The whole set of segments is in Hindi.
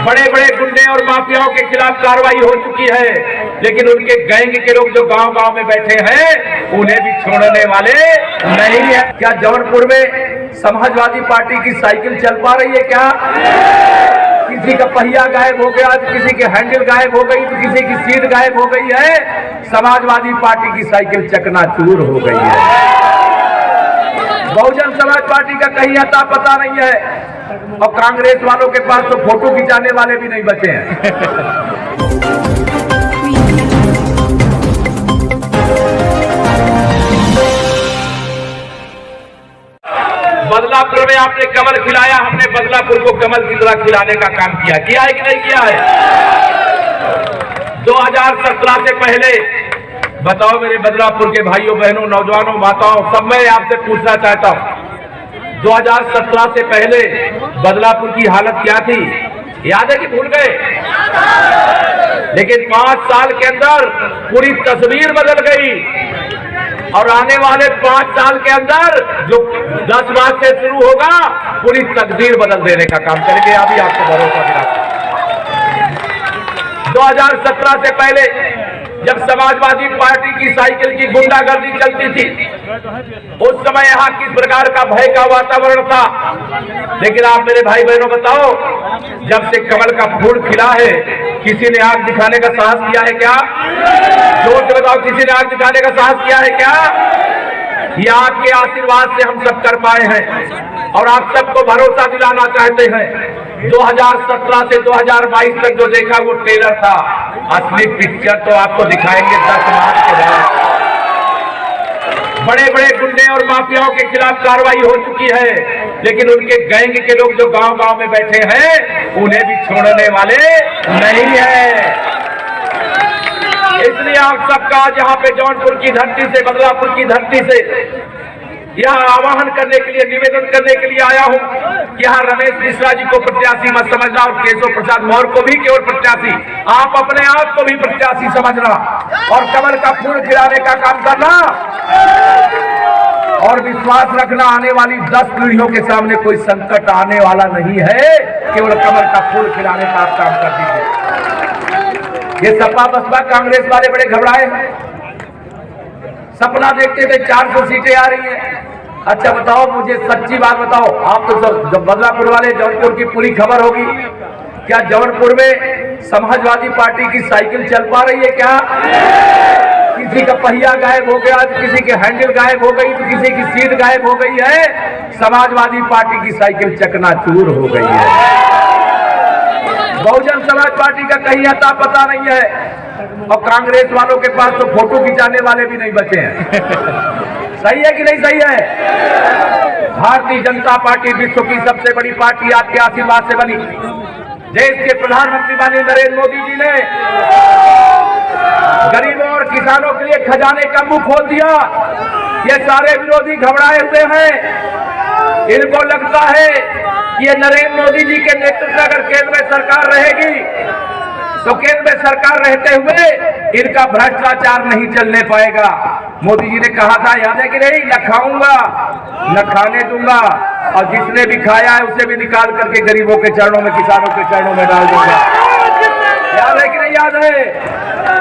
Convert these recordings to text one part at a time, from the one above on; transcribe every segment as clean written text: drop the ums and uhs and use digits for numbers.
बड़े बड़े गुंडे और माफियाओं के खिलाफ कार्रवाई हो चुकी है, लेकिन उनके गैंग के लोग जो गांव गांव में बैठे हैं उन्हें भी छोड़ने वाले नहीं है। क्या जौनपुर में समाजवादी पार्टी की साइकिल चल पा रही है? क्या किसी का पहिया गायब हो गया, तो किसी की हैंडल गायब हो गई, तो किसी की सीट गायब हो गई है। समाजवादी पार्टी की साइकिल चकनाचूर हो गई है। बहुजन समाज पार्टी का कहीं अता पता नहीं है, और कांग्रेस वालों के पास तो फोटो खिंचाने वाले भी नहीं बचे हैं। बदलापुर में आपने कमल खिलाया, हमने बदलापुर को कमल की तरह खिलाने का काम किया है कि नहीं किया है? 2017 से पहले बताओ मेरे बदलापुर के भाइयों बहनों, नौजवानों, माताओं, सब मैं आपसे पूछना चाहता हूं, 2017 से पहले बदलापुर की हालत क्या थी? याद है कि भूल गए? लेकिन 5 साल के अंदर पूरी तस्वीर बदल गई, और आने वाले 5 साल के अंदर जो 10 मार्च से शुरू होगा पूरी तकदीर बदल देने का काम करेंगे। अभी आपको भरोसा दिलाता हूं। 2017 से पहले जब समाजवादी पार्टी की साइकिल की गुंडागर्दी चलती थी, उस समय यहाँ किस प्रकार का भय का वातावरण था। लेकिन आप मेरे भाई बहनों बताओ, जब से कमल का फूल खिला है, किसी ने आग दिखाने का साहस किया है क्या? जोर से बताओ, किसी ने आग दिखाने का साहस किया है क्या? ये आपके आशीर्वाद से हम सब कर पाए हैं, और आप सबको भरोसा दिलाना चाहते हैं। 2017 से 2022 तक जो देखा वो ट्रेलर था, असली पिक्चर तो आपको दिखाएंगे 10 मार्च के बाद। बड़े बड़े गुंडे और माफियाओं के खिलाफ कार्रवाई हो चुकी है, लेकिन उनके गैंग के लोग जो गांव गांव में बैठे हैं उन्हें भी छोड़ने वाले नहीं है। इसलिए आप सबका आज यहाँ पे जौनपुर की धरती से, बदलापुर की धरती से यहाँ आह्वान करने के लिए, निवेदन करने के लिए आया हूँ कि यहाँ रमेश मिश्रा जी को प्रत्याशी मत समझना, और केशव प्रसाद मौर्य को भी केवल प्रत्याशी, आप अपने आप को भी प्रत्याशी समझना, और कमल का फूल खिलाने का काम करना, और विश्वास रखना आने वाली 10 पीढ़ियों के सामने कोई संकट आने वाला नहीं है। केवल कमल का फूल खिलाने का आप काम कर दीजिए। ये सपा बसपा कांग्रेस वाले बड़े घबराए हैं, सपना देखते थे 400 सीटें आ रही हैं। अच्छा बताओ, मुझे सच्ची बात बताओ, आप तो जब बदलापुर वाले, जौनपुर की पूरी खबर होगी, क्या जौनपुर में समाजवादी पार्टी की साइकिल चल पा रही है? क्या किसी का पहिया गायब हो गया, तो किसी की हैंडल गायब हो गई, तो किसी की सीट गायब हो गई है। समाजवादी पार्टी की साइकिल चकनाचूर हो गई है। बहुजन समाज पार्टी का कहीं अता पता नहीं है, और कांग्रेस वालों के पास तो फोटो खिंचाने वाले भी नहीं बचे हैं। सही है कि नहीं सही है? भारतीय जनता पार्टी विश्व की सबसे बड़ी पार्टी आपके आशीर्वाद से बनी। देश के प्रधानमंत्री माननीय नरेंद्र मोदी जी ने गरीबों और किसानों के लिए खजाने का मुंह खोल दिया। ये सारे विरोधी घबराए हुए हैं, इनको लगता है कि ये नरेंद्र मोदी जी के नेतृत्व अगर केंद्र में सरकार रहेगी तो केंद्र में सरकार रहते हुए इनका भ्रष्टाचार नहीं चलने पाएगा। मोदी जी ने कहा था, याद है कि नहीं, न खाऊंगा न खाने दूंगा, और जिसने भी खाया है उसे भी निकाल करके गरीबों के चरणों में, किसानों के चरणों में डाल दूंगा। याद है कि नहीं याद है?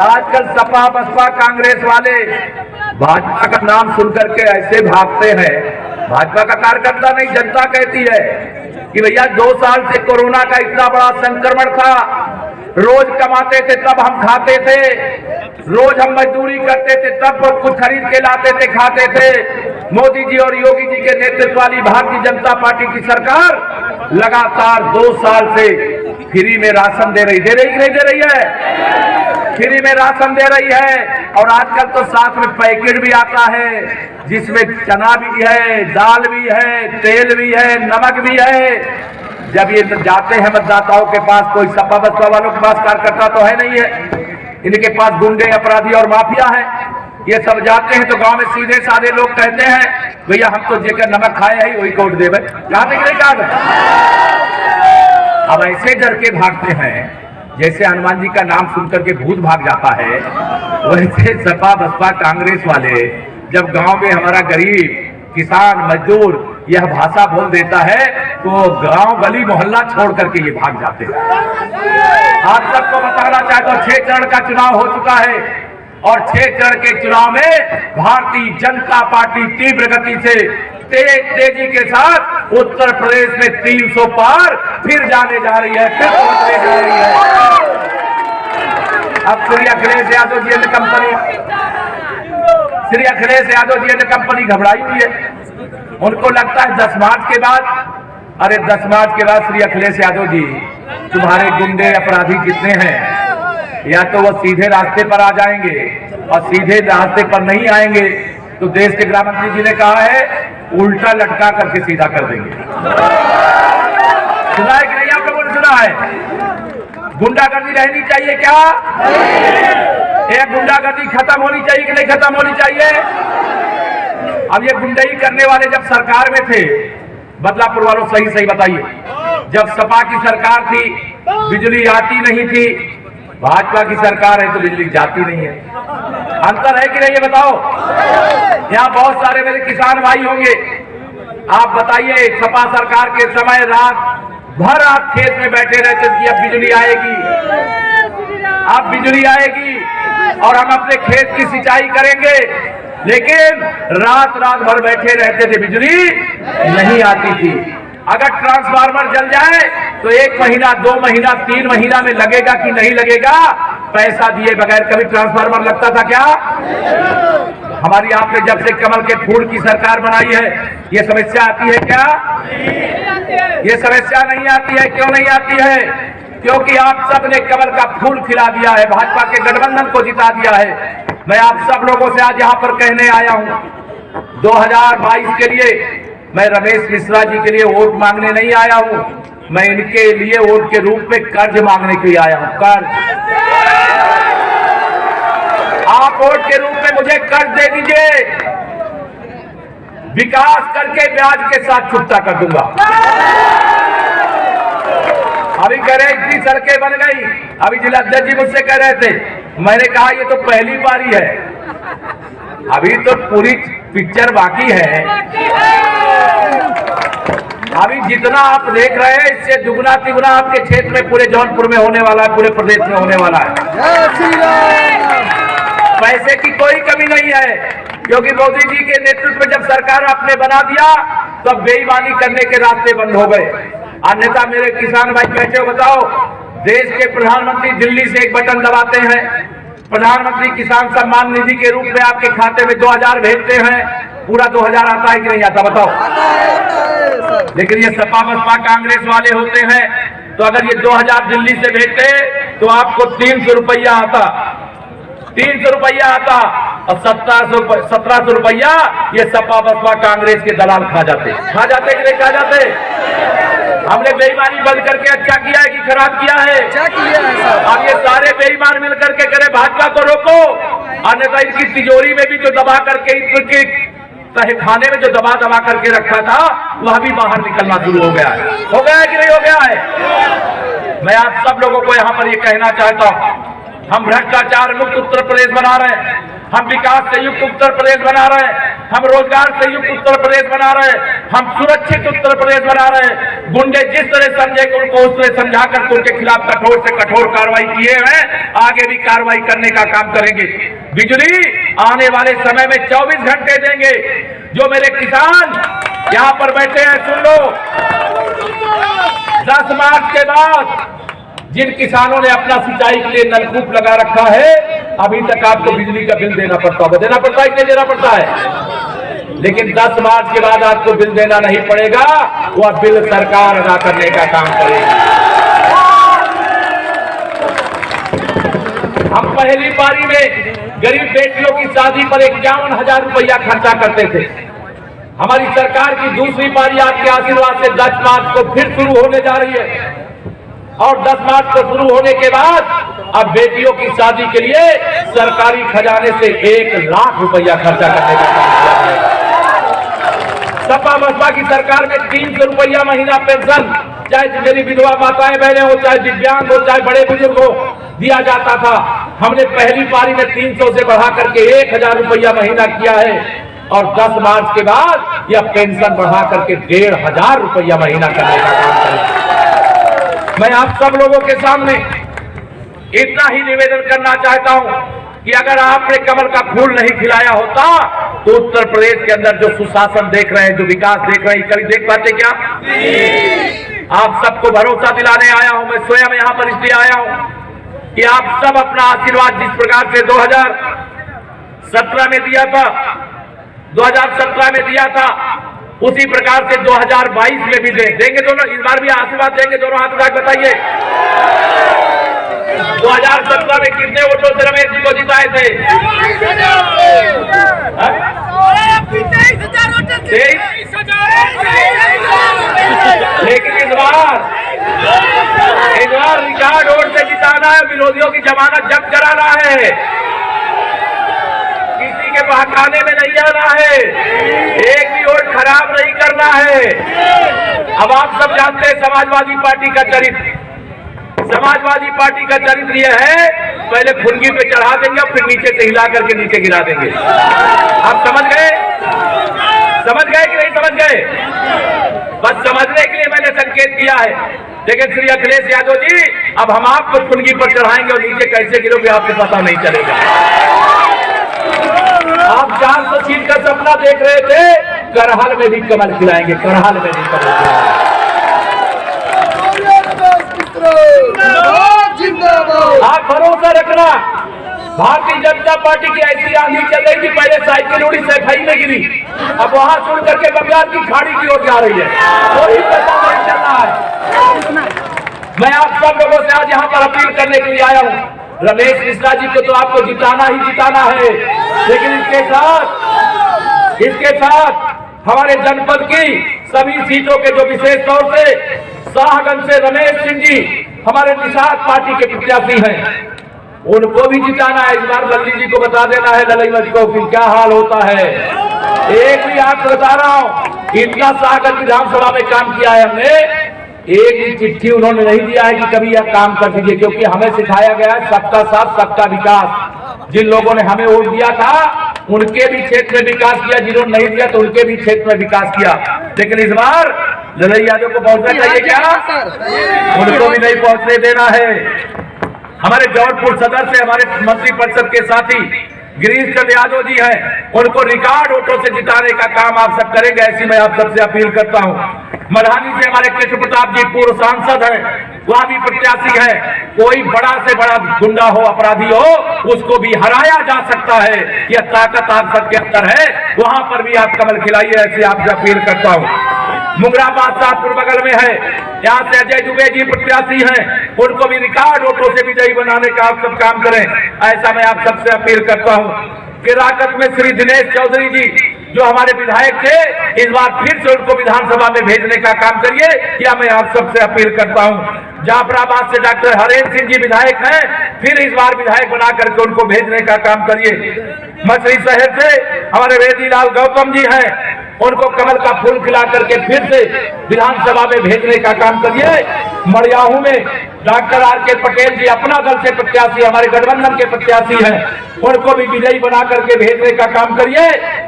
आजकल सपा बसपा कांग्रेस वाले भाजपा का नाम सुनकर के ऐसे भागते हैं। भाजपा का कार्यकर्ता नहीं, जनता कहती है कि भैया 2 साल से कोरोना का इतना बड़ा संक्रमण था, रोज कमाते थे तब हम खाते थे, रोज हम मजदूरी करते थे तब कुछ खरीद के लाते थे, खाते थे। मोदी जी और योगी जी के नेतृत्व वाली भारतीय जनता पार्टी की सरकार लगातार 2 साल से फ्री में राशन दे रही कि नहीं दे रही है? फ्री में राशन दे रही है, और आजकल तो साथ में पैकेट भी आता है जिसमें चना भी है, दाल भी है, तेल भी है, नमक भी है। जब ये जाते हैं मतदाताओं के पास, कोई सपा बसपा वालों के पास कार्यकर्ता तो है नहीं है, इनके पास गुंडे, अपराधी और माफिया है। ये सब जाते हैं तो गांव में सीधे साधे लोग कहते हैं, भैया हम तो जेकर नमक खाए है वही वोट देवे। कहा थे कि नहीं कहा? अब ऐसे डर के भागते हैं जैसे हनुमान जी का नाम सुनकर के भूत भाग जाता है, वैसे सपा बसपा कांग्रेस वाले जब गांव में हमारा गरीब किसान मजदूर यह भाषा बोल देता है तो गांव गली मोहल्ला छोड़ करके ये भाग जाते हैं। आप सबको बताना चाहता हूं 6 चरण का चुनाव हो चुका है और 6 चरण के चुनाव में भारतीय जनता पार्टी तीव्र गति से तेजी के साथ उत्तर प्रदेश में 300 पार फिर जाने जा रही है, फिर पहुंचने जा रही है। अब श्री अखिलेश यादव जी ने कंपनी घबराई हुई है। उनको लगता है 10 मार्च के बाद, अरे 10 मार्च के बाद श्री अखिलेश यादव जी, तुम्हारे गुंडे अपराधी जितने हैं या तो वो सीधे रास्ते पर आ जाएंगे और सीधे रास्ते पर नहीं आएंगे तो देश के गृह मंत्री जी ने कहा है उल्टा लटका करके सीधा कर देंगे। सुना है कि नहीं आप लोगों ने सुना है? गुंडागर्दी रहनी चाहिए क्या? ये गुंडागर्दी खत्म होनी चाहिए कि नहीं खत्म होनी चाहिए? अब ये गुंडाई करने वाले जब सरकार में थे, बदलापुर वालों सही बताइए, जब सपा की सरकार थी बिजली आती नहीं थी, भाजपा की सरकार है तो बिजली जाती नहीं है। अंतर है कि नहीं ये बताओ? यहाँ बहुत सारे मेरे किसान भाई होंगे, आप बताइए सपा सरकार के समय रात भर आप खेत में बैठे रहते कि अब बिजली आएगी, अब बिजली आएगी और हम अपने खेत की सिंचाई करेंगे, लेकिन रात भर बैठे रहते थे, बिजली नहीं आती थी। अगर ट्रांसफार्मर जल जाए तो 1 महीना 2 महीना 3 महीना में लगेगा कि नहीं लगेगा? पैसा दिए बगैर कभी ट्रांसफार्मर लगता था क्या? हमारी आपने जब से कमल के फूल की सरकार बनाई है ये समस्या आती है क्या? ये समस्या नहीं आती है। क्यों नहीं आती है? क्योंकि आप सब ने कमल का फूल खिला दिया है, भाजपा के गठबंधन को जिता दिया है। मैं आप सब लोगों से आज यहाँ पर कहने आया हूँ 2022 के लिए मैं रमेश मिश्रा जी के लिए वोट मांगने नहीं आया हूँ, मैं इनके लिए वोट के रूप में कर्ज मांगने के लिए आया हूँ। कर्ज, आप वोट के रूप में मुझे कर्ज दे दीजिए, विकास करके ब्याज के साथ चुकता कर दूंगा। अभी कह रहे इतनी सड़कें बन गई, अभी जिला अध्यक्ष जी मुझसे कह रहे थे, मैंने कहा ये तो पहली बारी है, अभी तो पूरी पिक्चर बाकी है। अभी जितना आप देख रहे हैं इससे दुगना तिगुना आपके क्षेत्र में, पूरे जौनपुर में होने वाला है, पूरे प्रदेश में होने वाला है। पैसे की कोई कमी नहीं है, क्योंकि मोदी जी के नेतृत्व में जब सरकार आपने बना दिया तब बेईमानी करने के रास्ते बंद हो गए। अन्यथा मेरे किसान भाई बैठे हो, बताओ, देश के प्रधानमंत्री दिल्ली से एक बटन दबाते हैं, प्रधानमंत्री किसान सम्मान निधि के रूप में आपके खाते में 2000 भेजते हैं, पूरा 2000 आता है कि नहीं आता बताओ? लेकिन ये सपा बसपा कांग्रेस वाले होते हैं तो अगर ये 2000 दिल्ली से भेजते तो आपको 300 रुपया आता, 300 रुपया आता और 1700 रुपया ये सपा बसपा कांग्रेस के दलाल खा जाते कि नहीं खा जाते? हमने बेईमानी बंद करके अच्छा किया है कि खराब किया है? अब ये सारे बेईमान मिल करके करे भाजपा को रोको, अन्यथा इनकी तिजोरी में भी जो दबा करके इनके तहखाने में जो दबा करके रखा था वह भी बाहर निकलना शुरू हो गया है। हो गया है कि नहीं हो गया है? मैं आप सब लोगों को यहाँ पर ये कहना चाहता हूँ, हम भ्रष्टाचार मुक्त उत्तर प्रदेश बना रहे हैं, हम विकास से युक्त उत्तर प्रदेश बना रहे हैं, हम रोजगार से युक्त उत्तर प्रदेश बना रहे हैं, हम सुरक्षित उत्तर प्रदेश बना रहे हैं। गुंडे जिस तरह समझे उनको उस तरह समझा करके उनके खिलाफ कठोर से कठोर कार्रवाई किए हैं, आगे भी कार्रवाई करने का काम करेंगे। बिजली आने वाले समय में 24 घंटे देंगे। जो मेरे किसान यहाँ पर बैठे हैं सुन लो, 10 मार्च के बाद जिन किसानों ने अपना सिंचाई के लिए नलकूप लगा रखा है, अभी तक आपको बिजली का बिल देना पड़ता है कि नहीं देना पड़ता है? लेकिन 10 मार्च के बाद आपको बिल देना नहीं पड़ेगा, वह बिल सरकार अदा करने का काम करेगी। हम पहली पारी में गरीब बेटियों की शादी पर 51,000 रुपया खर्चा करते थे। हमारी सरकार की दूसरी पारी आपके आशीर्वाद से 10 मार्च को फिर शुरू होने जा रही है और 10 मार्च को शुरू होने के बाद अब बेटियों की शादी के लिए सरकारी खजाने से 1 लाख रुपया खर्चा करने का काम किया है। सपा बसपा की सरकार में 300 रुपया महीना पेंशन, चाहे मेरी विधवा माताएं बहनें हो, चाहे दिव्यांग हो, चाहे बड़े बुजुर्ग हो, दिया जाता था। हमने पहली पारी में 300 से बढ़ा करके 1000 रुपया महीना किया है और 10 मार्च के बाद यह पेंशन बढ़ा करके 1500 रुपया महीना करने का काम करें। मैं आप सब लोगों के सामने इतना ही निवेदन करना चाहता हूं कि अगर आपने कमल का फूल नहीं खिलाया होता तो उत्तर प्रदेश के अंदर जो सुशासन देख रहे हैं, जो विकास देख रहे हैं, कभी देख पाते क्या? आप सबको भरोसा दिलाने आया हूं। मैं स्वयं यहां पर इसलिए आया हूं कि आप सब अपना आशीर्वाद जिस प्रकार से 2017 में दिया था, 2017 में दिया था, उसी प्रकार से 2022 में भी देंगे दोनों। इस बार भी आशीर्वाद देंगे दोनों हाथ उठा के बताइए। 2017 में कितने वोटों से रमेश जी को जिताए थे? 23,000। लेकिन इस बार रिकॉर्ड वोट से जिताना है, विरोधियों की जमानत जब्त कराना है, किसी के बहकाने में नहीं आना है, एक भी वोट खराब नहीं करना है। अब आप सब जानते हैं समाजवादी पार्टी का चरित्र। समाजवादी पार्टी का चरित्र यह है, पहले फुनगी पे चढ़ा देंगे और फिर नीचे से हिला करके नीचे गिरा देंगे। आप समझ गए? समझ गए कि नहीं समझ गए? बस समझने के लिए मैंने संकेत किया है। लेकिन श्री अखिलेश यादव जी, अब हम आपको फुनगी पर चढ़ाएंगे और नीचे कैसे गिरोगे आपको पता नहीं चलेगा। आप 400 सीट का सपना देख रहे थे, करहाल में भी कमल खिलाएंगे, करहाल में भी कमल खिलाएंगे। आप भरोसा रखना, भारतीय जनता पार्टी की ऐसी आंधी चल रही थी, पहले साइकिल उड़ी सफाई में गिरी, अब वहां सुन करके बंगाल की खाड़ी की ओर जा रही है, कोई पता नहीं चल रहा है। मैं आप सब लोगों से आज यहाँ पर अपील करने के लिए आया हूँ। रमेश मिश्रा जी को तो आपको जिताना ही जिताना है, लेकिन इसके साथ हमारे जनपद की सभी सीटों के जो विशेष तौर से शाहगंज से रमेश सिंह जी हमारे निषाद पार्टी के प्रत्याशी हैं, उनको भी जिताना है। इस बार लल्ली जी को बता देना है, ललईमत को, कि क्या हाल होता है। एक भी आपको बता रहा हूं, इतना शाहगंज विधानसभा में काम किया है हमने, एक भी चिट्ठी उन्होंने नहीं दिया है कि कभी यह काम कर दीजिए, क्योंकि हमें सिखाया गया है सबका साथ सबका विकास। जिन लोगों ने हमें वोट दिया था उनके भी क्षेत्र में विकास किया, जिन्होंने नहीं दिया तो उनके भी क्षेत्र में विकास किया। लेकिन इस बार ललई यादव को पहुंचना चाहिए क्या? उनको भी नहीं पहुंचने देना है। हमारे जौनपुर सदर से हमारे मंत्री परिषद के साथी गिरीश चंद्र यादव जी हैं, उनको रिकॉर्ड वोटों से जिताने का काम आप सब करेंगे, ऐसी मैं आप सबसे अपील करता हूं। मल्हानी से हमारे कृष्ण प्रताप जी पूर्व सांसद हैं, वह भी प्रत्याशी है। कोई बड़ा से बड़ा गुंडा हो, अपराधी हो, उसको भी हराया जा सकता है, यह ताकत आप सबके अंदर है। वहां पर भी आप कमल खिलाइए, ऐसी आपसे अपील करता हूं। मुंगराबाद शाहपुर बगल में है, यहाँ से अजय दुबे जी प्रत्याशी हैं, उनको भी रिकॉर्ड वोटों से विजयी बनाने का आप सब काम करें, ऐसा मैं आप सबसे अपील करता हूँ। किराकत में श्री दिनेश चौधरी जी जो हमारे विधायक थे, इस बार फिर से उनको विधानसभा में भेजने का काम करिए, यह मैं आप सबसे अपील करता हूँ। जाफराबाद से डॉक्टर हरेंद्र सिंह जी विधायक हैं, फिर इस बार विधायक बना करके उनको भेजने का काम करिए। मछली शहर से हमारे वेदीलाल गौतम जी हैं, उनको कमल का फूल खिला करके फिर से विधानसभा में भेजने का काम करिए। मड़ियाहू में डॉक्टर आर.के. पटेल जी अपना दल से प्रत्याशी, हमारे गठबंधन के प्रत्याशी हैं, उनको भी विजयी बना करके भेजने का काम करिए।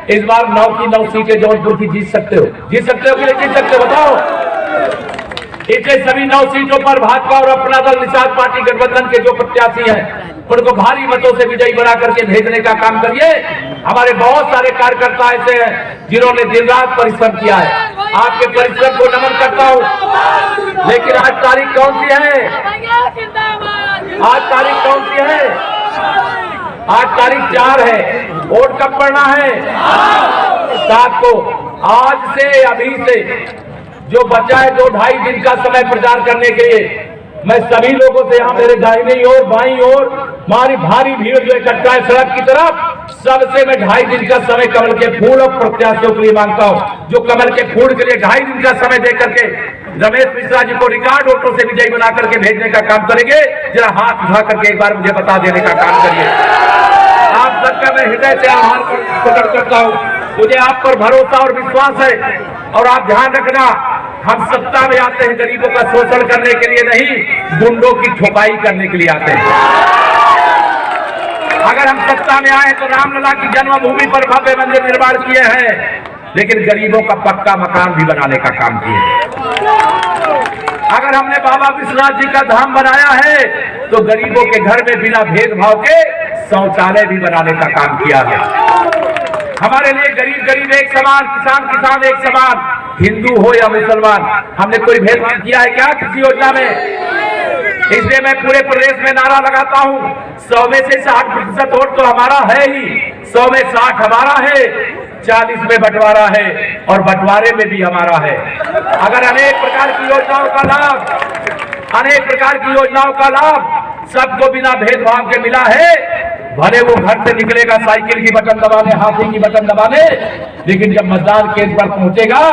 इस बार 9 की 9 सीटें जौनपुर की जीत सकते हो, जीत सकते हो कि नहीं जीत सकते बताओ। इसलिए सभी 9 सीटों पर भाजपा और अपना दल निषाद पार्टी गठबंधन के जो प्रत्याशी हैं, उनको भारी मतों से विजयी बना करके भेजने का काम करिए। हमारे बहुत सारे कार्यकर्ता ऐसे हैं जिन्होंने दिन रात परिश्रम किया है, आपके परिश्रम को नमन करता हूँ। लेकिन आज तारीख कौन सी है? आज तारीख कौन सी है? आज तारीख 4 है। वोट कब पड़ना है? 7 को। आज से अभी से जो बचा है 2-2.5 दिन का समय प्रचार करने के लिए, मैं सभी लोगों से यहाँ मेरे दाहिनी ओर बाईं ओर हमारी भारी भीड़ जो इकट्ठा है सड़क की तरफ, सबसे मैं 2.5 दिन का समय कमल के फूल और प्रत्याशियों के लिए मांगता हूँ, जो कमल के फूल के लिए 2.5 दिन का समय दे करके रमेश मिश्रा जी को रिकॉर्ड वोटों से विजयी बना करके भेजने का काम करेंगे। जरा हाथ उठा करके एक बार मुझे बता देने का काम करिए। आप सबका मैं हृदय से आभार प्रकट करता हूँ। मुझे आप पर भरोसा और विश्वास है, और आप ध्यान रखना, हम सत्ता में आते हैं गरीबों का शोषण करने के लिए नहीं, गुंडों की ठोकाई करने के लिए आते हैं। अगर हम सत्ता में आए तो रामलला की जन्मभूमि पर भव्य मंदिर निर्माण किए हैं, लेकिन गरीबों का पक्का मकान भी बनाने का काम किए। अगर हमने बाबा विश्वनाथ जी का धाम बनाया है तो गरीबों के घर में बिना भेदभाव के शौचालय भी बनाने का काम किया है। हमारे लिए गरीब गरीब एक समान, किसान किसान एक समान, हिंदू हो या मुसलमान, हमने कोई भेदभाव किया है क्या किसी योजना में? इसलिए मैं पूरे प्रदेश में नारा लगाता हूं, 100 में से 60% वोट तो हमारा है ही, 100 में 60 हमारा है, 40 में बंटवारा है और बंटवारे में भी हमारा है। अगर अनेक प्रकार की योजनाओं का लाभ सबको बिना भेदभाव के मिला है, भले वो घर से निकलेगा साइकिल की बटन दबाने, हाथी की बटन दबाने, लेकिन जब मतदान केंद्र पर पहुंचेगा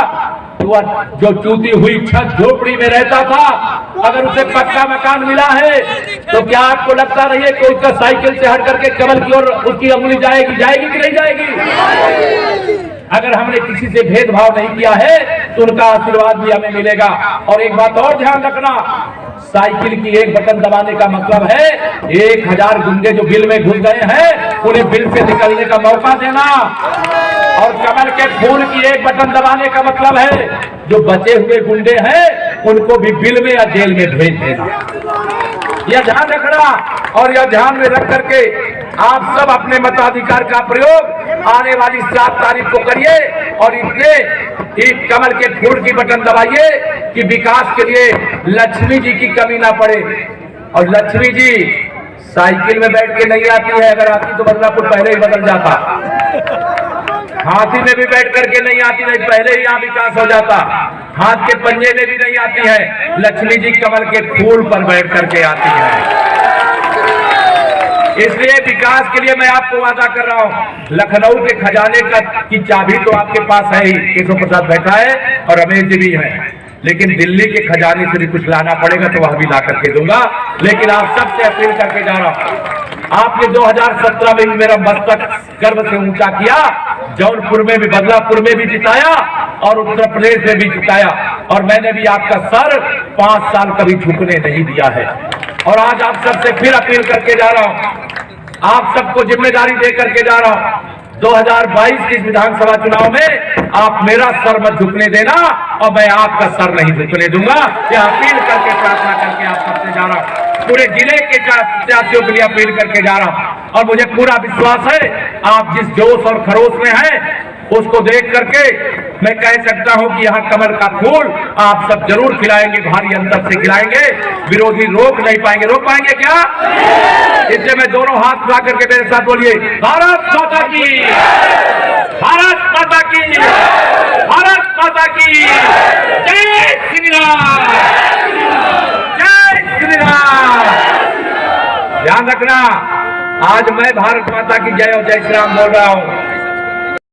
तो वह जो चूती हुई छत झोपड़ी में रहता था, अगर उसे पक्का मकान मिला है तो क्या आपको लगता नहीं है कि उसका साइकिल से हट करके कमल की ओर उसकी अंगुली जाएगी कि नहीं जाएगी? अगर हमने किसी से भेदभाव नहीं किया है तो उनका आशीर्वाद भी हमें मिलेगा। और एक बात और ध्यान रखना, साइकिल की एक बटन दबाने का मतलब है 1000 गुंडे जो बिल में घुस गए हैं उन्हें बिल से निकलने का मौका देना, और कमल के फूल की एक बटन दबाने का मतलब है जो बचे हुए गुंडे हैं उनको भी बिल में या जेल में भेज देना। यह ध्यान रखना, और यह ध्यान में रख करके आप सब अपने मताधिकार का प्रयोग आने वाली 7 तारीख को करिए और इस कमल के फूल की बटन दबाइए कि विकास के लिए लक्ष्मी जी की कमी ना पड़े। और लक्ष्मी जी साइकिल में बैठ के नहीं आती है, अगर आती तो बदलापुर पहले ही बदल जाता। हाथी में भी बैठ करके नहीं आती, नहीं पहले ही यहाँ विकास हो जाता। हाथ के पंजे में भी नहीं आती है, लक्ष्मी जी कमल के फूल पर बैठ करके आती है। इसलिए विकास के लिए मैं आपको वादा कर रहा हूं, लखनऊ के खजाने की चाबी तो आपके पास है ही, केशव प्रसाद बैठा है और रमेश जी भी है, लेकिन दिल्ली के खजाने से भी कुछ लाना पड़ेगा तो वह भी ला करके दूंगा। लेकिन आप सबसे अपील करके जा रहा हूं, आपने 2017 में भी मेरा मस्तक गर्व से ऊंचा किया, जौनपुर में भी, बदलापुर में भी जिताया और उत्तर प्रदेश में भी जिताया, और मैंने भी आपका सर 5 साल कभी झुकने नहीं दिया है। और आज आप सबसे फिर अपील करके जा रहा हूं, आप सबको जिम्मेदारी दे करके जा रहा हूं, 2022 के विधानसभा चुनाव में आप मेरा सर मत झुकने देना और मैं आपका सर नहीं झुकने दूंगा। यह अपील करके, प्रार्थना करके आप सबसे जा रहा हूं, पूरे जिले के प्रत्याशियों के लिए अपील करके जा रहा हूं। और मुझे पूरा विश्वास है आप जिस जोश और खरोश में हैं उसको देख करके मैं कह सकता हूं कि यहाँ कमल का फूल आप सब जरूर खिलाएंगे, भारी अंतर से खिलाएंगे, विरोधी रोक नहीं पाएंगे। रोक पाएंगे क्या? इसलिए मैं दोनों हाथ उठा करके मेरे साथ बोलिए, भारत माता की, भारत माता की, भारत माता की जय श्री राम, जय श्री राम। ध्यान रखना, आज मैं भारत माता की जय और जय श्री राम बोल रहा हूं,